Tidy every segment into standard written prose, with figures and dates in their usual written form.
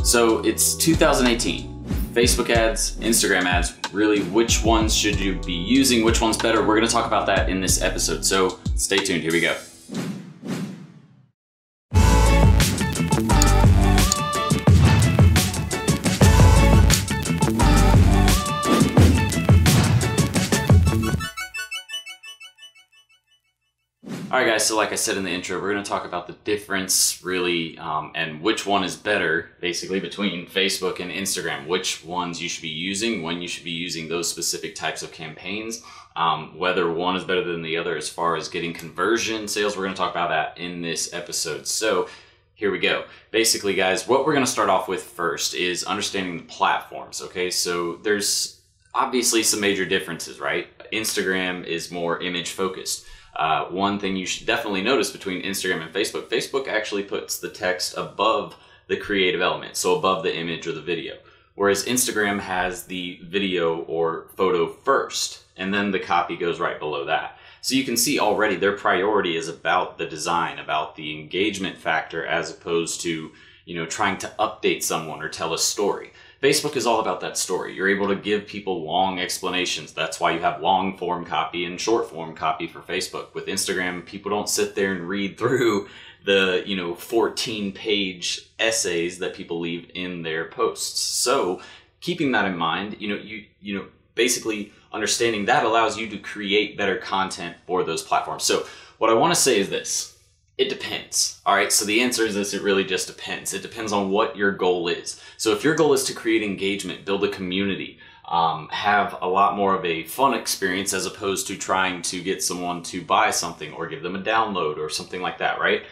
So it's 2018. Facebook ads, Instagram ads, really which ones should you be using? Which one's better? We're gonna talk about that in this episode. So stay tuned, here we go. Alright guys, so like I said in the intro, we're going to talk about the difference really and which one is better basically between Facebook and Instagram, which ones you should be using, when you should be using those specific types of campaigns, whether one is better than the other as far as getting conversion sales. We're going to talk about that in this episode. So here we go. Basically guys, what we're going to start off with first is understanding the platforms, okay? So there's obviously some major differences, right? Instagram is more image focused. One thing you should definitely notice between Instagram and Facebook, Facebook actually puts the text above the creative element, so above the image or the video. Whereas Instagram has the video or photo first, and then the copy goes right below that. So you can see already their priority is about the design, about the engagement factor, as opposed to, trying to update someone or tell a story. Facebook is all about that story. You're able to give people long explanations. That's why you have long form copy and short form copy for Facebook. With Instagram, people don't sit there and read through the 14-page essays that people leave in their posts. So keeping that in mind, basically understanding that allows you to create better content for those platforms. So what I want to say is this. It depends. All right, so the answer is this: it really just depends. It depends on what your goal is. So if your goal is to create engagement, build a community, have a lot more of a fun experience as opposed to trying to get someone to buy something or give them a download or something like that, right?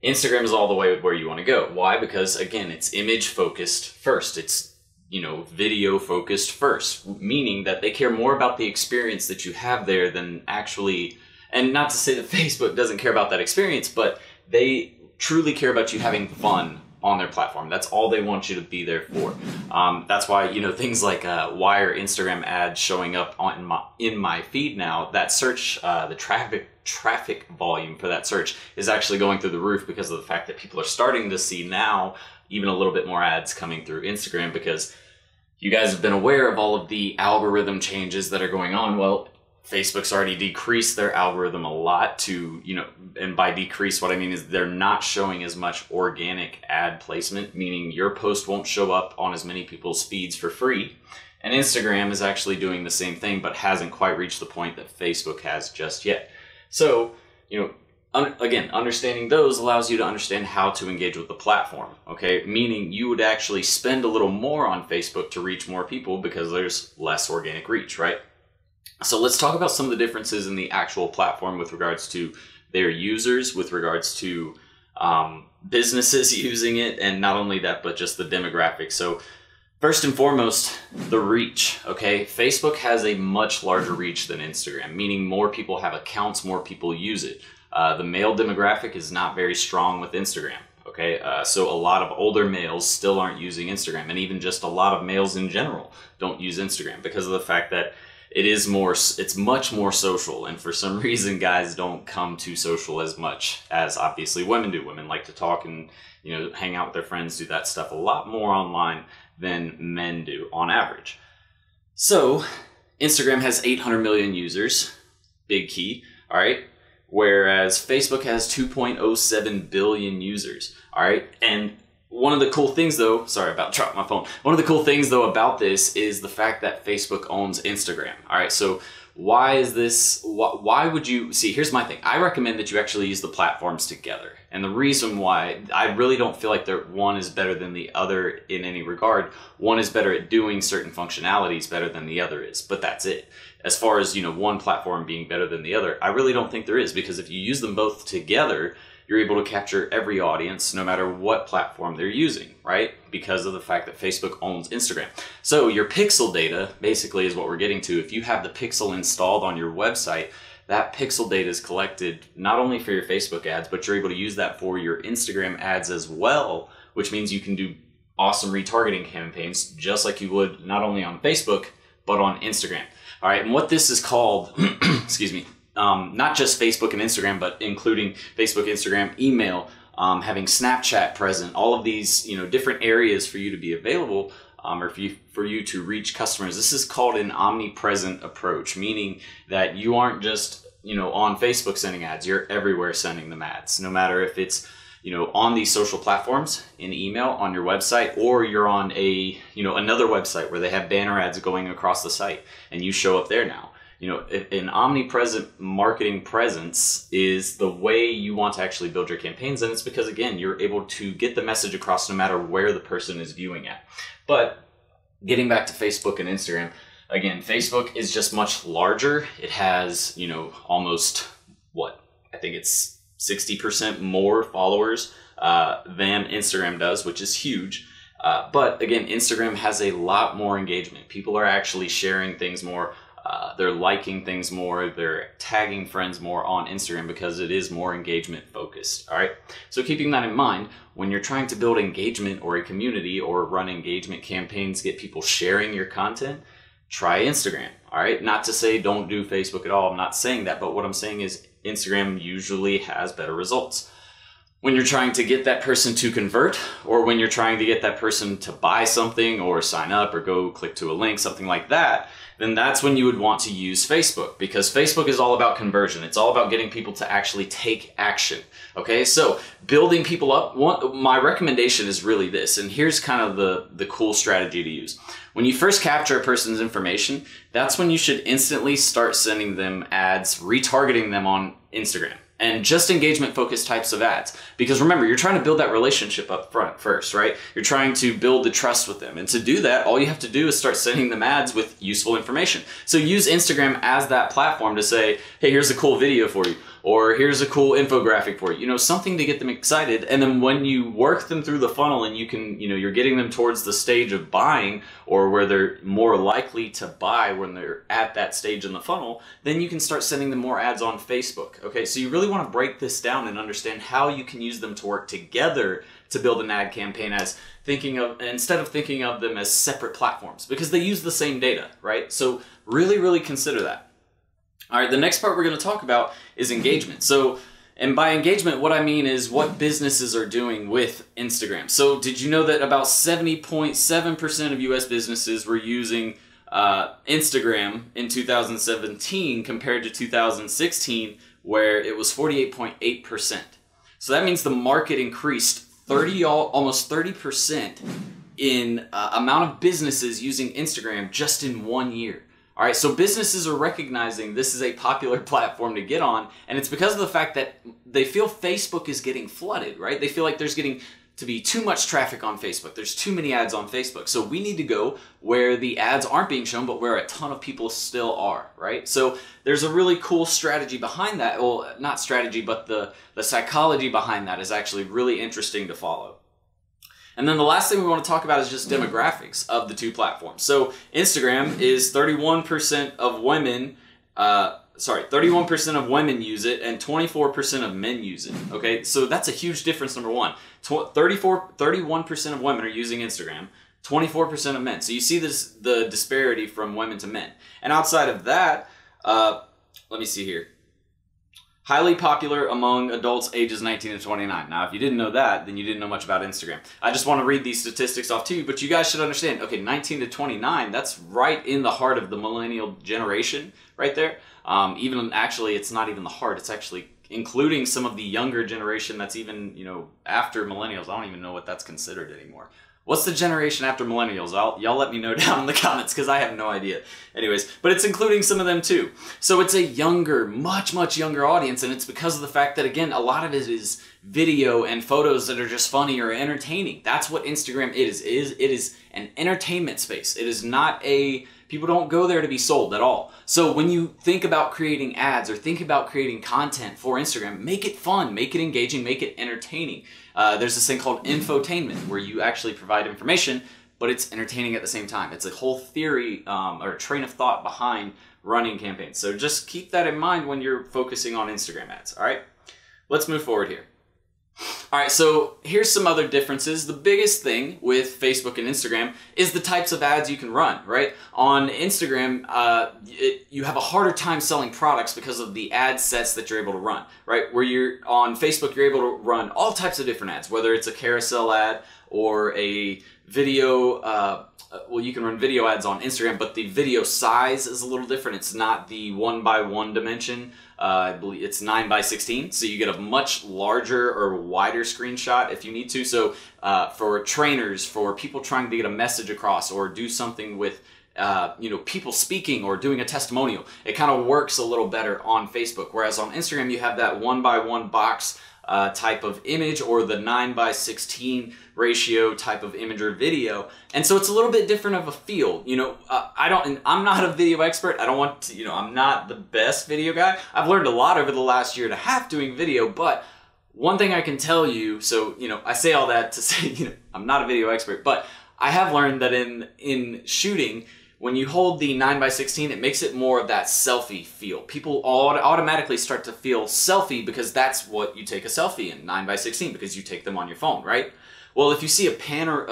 Instagram is all the way where you want to go. Why? Because again, it's image focused first. It's video focused first, meaning that they care more about the experience that you have there than actually. And not to say that Facebook doesn't care about that experience, but they truly care about you having fun on their platform. That's all they want you to be there for. That's why, things like why are Instagram ads showing up in my feed now? That search, the traffic volume for that search is actually going through the roof because of the fact that people are starting to see now even a little bit more ads coming through Instagram, because you guys have been aware of all of the algorithm changes that are going on. Well, Facebook's already decreased their algorithm a lot to, and by decrease, what I mean is they're not showing as much organic ad placement, meaning your post won't show up on as many people's feeds for free. And Instagram is actually doing the same thing, but hasn't quite reached the point that Facebook has just yet. So, again, understanding those allows you to understand how to engage with the platform, okay? Meaning you would actually spend a little more on Facebook to reach more people because there's less organic reach, right? So let's talk about some of the differences in the actual platform with regards to their users, with regards to businesses using it, and not only that, but just the demographics. So first and foremost, the reach, okay? Facebook has a much larger reach than Instagram, meaning more people have accounts, more people use it. The male demographic is not very strong with Instagram, okay? So a lot of older males still aren't using Instagram, and even just a lot of males in general don't use Instagram because of the fact that it's much more social, and for some reason guys don't come to social as much as obviously women do. Women like to talk and hang out with their friends, do that stuff a lot more online than men do on average. So Instagram has 800 million users, big key, all right? Whereas Facebook has 2.07 billion users, all right? And one of the cool things though, sorry about dropping my phone. One of the cool things though about this is the fact that Facebook owns Instagram. All right, so why is this, why would you, see, here's my thing. I recommend that you actually use the platforms together. And the reason why, I really don't feel like one is better than the other in any regard. One is better at doing certain functionalities better than the other is, but that's it. As far as, one platform being better than the other, I really don't think there is, because if you use them both together, you're able to capture every audience no matter what platform they're using, right? Because of the fact that Facebook owns Instagram. So your pixel data basically is what we're getting to. If you have the pixel installed on your website, that pixel data is collected not only for your Facebook ads, but you're able to use that for your Instagram ads as well, which means you can do awesome retargeting campaigns just like you would not only on Facebook, but on Instagram. All right, and what this is called, excuse me, not just Facebook and Instagram, but including Facebook, Instagram, email, having Snapchat present, all of these, different areas for you to be available, or for you to reach customers. This is called an omnipresent approach, meaning that you aren't just, on Facebook sending ads, you're everywhere sending them ads, no matter if it's, on these social platforms, in email, on your website, or you're on another website where they have banner ads going across the site and you show up there now. An omnipresent marketing presence is the way you want to actually build your campaigns, and it's because, again, you're able to get the message across no matter where the person is viewing at. But getting back to Facebook and Instagram, again, Facebook is just much larger. It has, almost, I think it's 60% more followers than Instagram does, which is huge. But again, Instagram has a lot more engagement. People are actually sharing things more. They're liking things more, they're tagging friends more on Instagram because it is more engagement focused, all right? So keeping that in mind, when you're trying to build engagement or a community or run engagement campaigns, get people sharing your content, try Instagram, all right? Not to say don't do Facebook at all, I'm not saying that, but what I'm saying is Instagram usually has better results. When you're trying to get that person to convert, or when you're trying to get that person to buy something or sign up or go click to a link, something like that, then that's when you would want to use Facebook, because Facebook is all about conversion. It's all about getting people to actually take action. Okay, so building people up, my recommendation is really this, and here's kind of the cool strategy to use. When you first capture a person's information, that's when you should instantly start sending them ads, retargeting them on Instagram. And just engagement focused types of ads. Because remember, you're trying to build that relationship up front first, right? You're trying to build the trust with them. And to do that, all you have to do is start sending them ads with useful information. So use Instagram as that platform to say, hey, here's a cool video for you. Or here's a cool infographic for you. Something to get them excited. And then when you work them through the funnel and you can, you're getting them towards the stage of buying, or where they're more likely to buy when they're at that stage in the funnel, then you can start sending them more ads on Facebook. Okay, so you really want to break this down and understand how you can use them to work together to build an ad campaign, instead of thinking of them as separate platforms, because they use the same data, right? So really consider that. All right, the next part we're going to talk about is engagement. So, and by engagement, what I mean is what businesses are doing with Instagram. So did you know that about 70.7% of US businesses were using Instagram in 2017 compared to 2016, where it was 48.8%. So that means the market increased almost 30% in amount of businesses using Instagram just in 1 year. All right, so businesses are recognizing this is a popular platform to get on, and it's because of the fact that they feel Facebook is getting flooded, right? They feel like there's getting to be too much traffic on Facebook. There's too many ads on Facebook. So we need to go where the ads aren't being shown, but where a ton of people still are, right? So there's a really cool strategy behind that. Well, not strategy, but the psychology behind that is actually really interesting to follow. And then the last thing we want to talk about is just demographics of the two platforms. So Instagram is 31% of women, 31% of women use it and 24% of men use it. Okay, so that's a huge difference, number one. 31% of women are using Instagram, 24% of men. So you see the disparity from women to men. And outside of that, let me see here. Highly popular among adults ages 19 to 29. Now, if you didn't know that, then you didn't know much about Instagram. I just want to read these statistics off to you, but you guys should understand, okay, 19 to 29, that's right in the heart of the millennial generation right there. Even actually, it's not even the heart, it's actually including some of the younger generation that's even, after millennials. I don't even know what that's considered anymore. What's the generation after millennials? Y'all let me know down in the comments, because I have no idea. Anyways, but it's including some of them too. So it's a younger, much younger audience, and it's because of the fact that, again, a lot of it is video and photos that are just funny or entertaining. That's what Instagram is. It is an entertainment space. It is not people don't go there to be sold at all. So when you think about creating ads or think about creating content for Instagram, make it fun, make it engaging, make it entertaining. There's this thing called infotainment, where you actually provide information, but it's entertaining at the same time. It's a whole theory or train of thought behind running campaigns. So just keep that in mind when you're focusing on Instagram ads, all right? Let's move forward here. All right, so here's some other differences. The biggest thing with Facebook and Instagram is the types of ads you can run, right? On Instagram, you have a harder time selling products because of the ad sets that you're able to run, right? Where you're on Facebook, you're able to run all types of different ads, whether it's a carousel ad or a video, well, you can run video ads on Instagram, but the video size is a little different. It's not the 1x1 dimension. I believe it's 9x16, so you get a much larger or wider screenshot if you need to. So for trainers, for people trying to get a message across or do something with people speaking or doing a testimonial, it kind of works a little better on Facebook. Whereas on Instagram, you have that 1x1 box type of image or the 9x16 ratio type of image or video, and so it's a little bit different of a feel. I'm not a video expert. I don't want to, I'm not the best video guy. I've learned a lot over the last year and a half doing video, but one thing I can tell you, so I say all that to say I'm not a video expert, but I have learned that in shooting, when you hold the 9x16, it makes it more of that selfie feel. People automatically start to feel selfie because that's what you take a selfie in, 9x16, because you take them on your phone, right? Well, if you see a pan or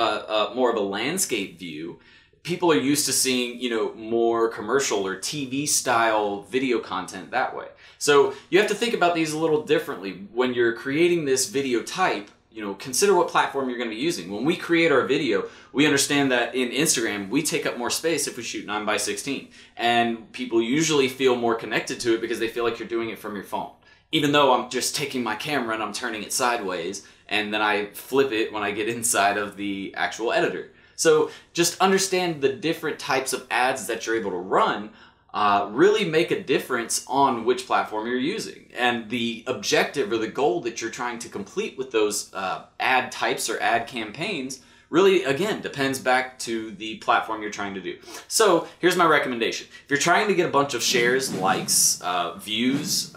more of a landscape view, people are used to seeing, more commercial or TV style video content that way. So you have to think about these a little differently. When you're creating this video type, consider what platform you're going to be using. When we create our video, we understand that in Instagram, we take up more space if we shoot 9x16. And people usually feel more connected to it because they feel like you're doing it from your phone. Even though I'm just taking my camera and I'm turning it sideways, and then I flip it when I get inside of the actual editor. So just understand the different types of ads that you're able to run really make a difference on which platform you're using. And the objective or the goal that you're trying to complete with those ad types or ad campaigns really, again, depends back to the platform you're trying to do. So here's my recommendation. If you're trying to get a bunch of shares, likes, views,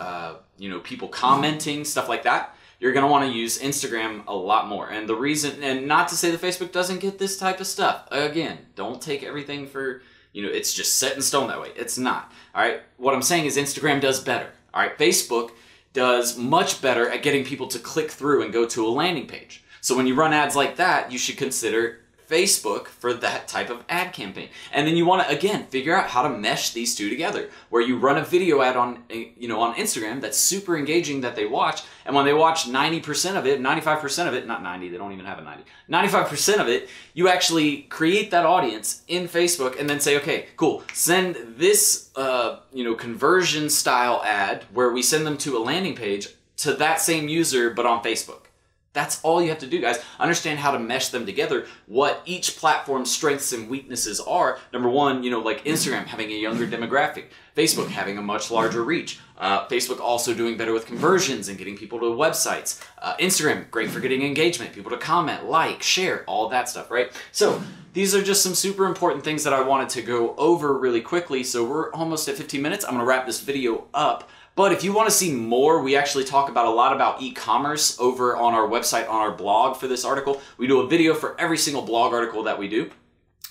people commenting, stuff like that, you're going to want to use Instagram a lot more. And the reason, and not to say that Facebook doesn't get this type of stuff. Again, don't take everything for, it's just set in stone that way. It's not. All right. What I'm saying is Instagram does better. All right. Facebook does much better at getting people to click through and go to a landing page. So when you run ads like that, you should consider Facebook for that type of ad campaign. And then you want to, again, figure out how to mesh these two together, where you run a video ad on, on Instagram that's super engaging that they watch. And when they watch 90% of it, 95% of it, not 90, they don't even have a 90, 95% of it, you actually create that audience in Facebook and then say, okay, cool, send this, conversion style ad where we send them to a landing page to that same user, but on Facebook. That's all you have to do, guys. Understand how to mesh them together, what each platform's strengths and weaknesses are. Number one, like Instagram having a younger demographic, Facebook having a much larger reach, Facebook also doing better with conversions and getting people to websites, Instagram, great for getting engagement, people to comment, like, share, all of that stuff, right? So these are just some super important things that I wanted to go over really quickly. So we're almost at 15 minutes. I'm going to wrap this video up. But if you want to see more, we actually talk about a lot about e-commerce over on our website, on our blog for this article. We do a video for every single blog article that we do.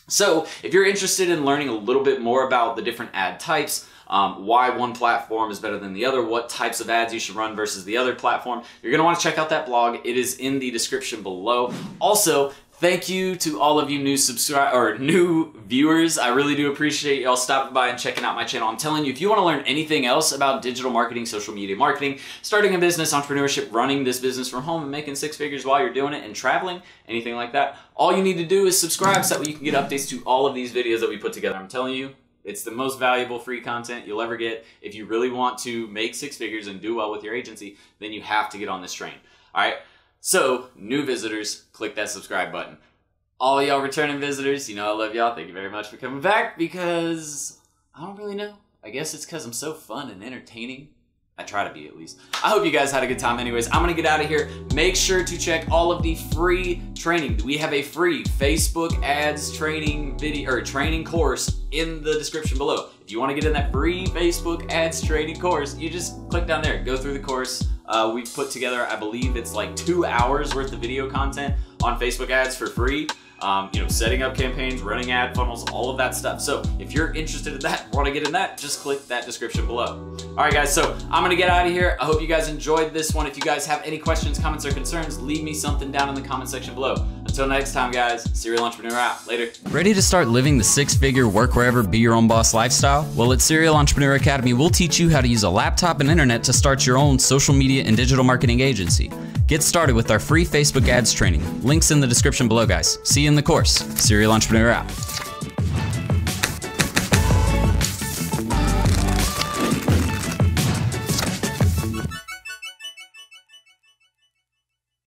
So if you're interested in learning a little bit more about the different ad types, why one platform is better than the other, what types of ads you should run versus the other platform, you're going to want to check out that blog. It is in the description below. Also, thank you to all of you new viewers. I really do appreciate y'all stopping by and checking out my channel. I'm telling you, if you want to learn anything else about digital marketing, social media marketing, starting a business, entrepreneurship, running this business from home and making 6 figures while you're doing it, and traveling, anything like that, all you need to do is subscribe so that you can get updates to all of these videos that we put together. I'm telling you, it's the most valuable free content you'll ever get. If you really want to make 6 figures and do well with your agency, then you have to get on this train. All right. So, new visitors, click that subscribe button. All y'all returning visitors, I love y'all. Thank you very much for coming back, because I don't really know. I guess it's because I'm so fun and entertaining. I try to be, at least. I hope you guys had a good time anyways. I'm going to get out of here. Make sure to check all of the free training. We have a free Facebook ads training video or training course in the description below. If you want to get in that free Facebook ads training course, you just click down there, go through the course. We've put together, I believe it's like 2 hours worth of video content on Facebook ads for free. setting up campaigns, running ad funnels, all of that stuff. So if you're interested in that, want to get in that, just click that description below. All right, guys, so I'm gonna get out of here. I hope you guys enjoyed this one. If you guys have any questions, comments, or concerns, leave me something down in the comment section below. Until next time, guys, Serial Entrepreneur out. Later. Ready to start living the six-figure work wherever, be your own boss lifestyle? Well, at Serial Entrepreneur Academy, we'll teach you how to use a laptop and internet to start your own social media and digital marketing agency. Get started with our free Facebook ads training. Links in the description below, guys. See you in the course. Serial Entrepreneur out.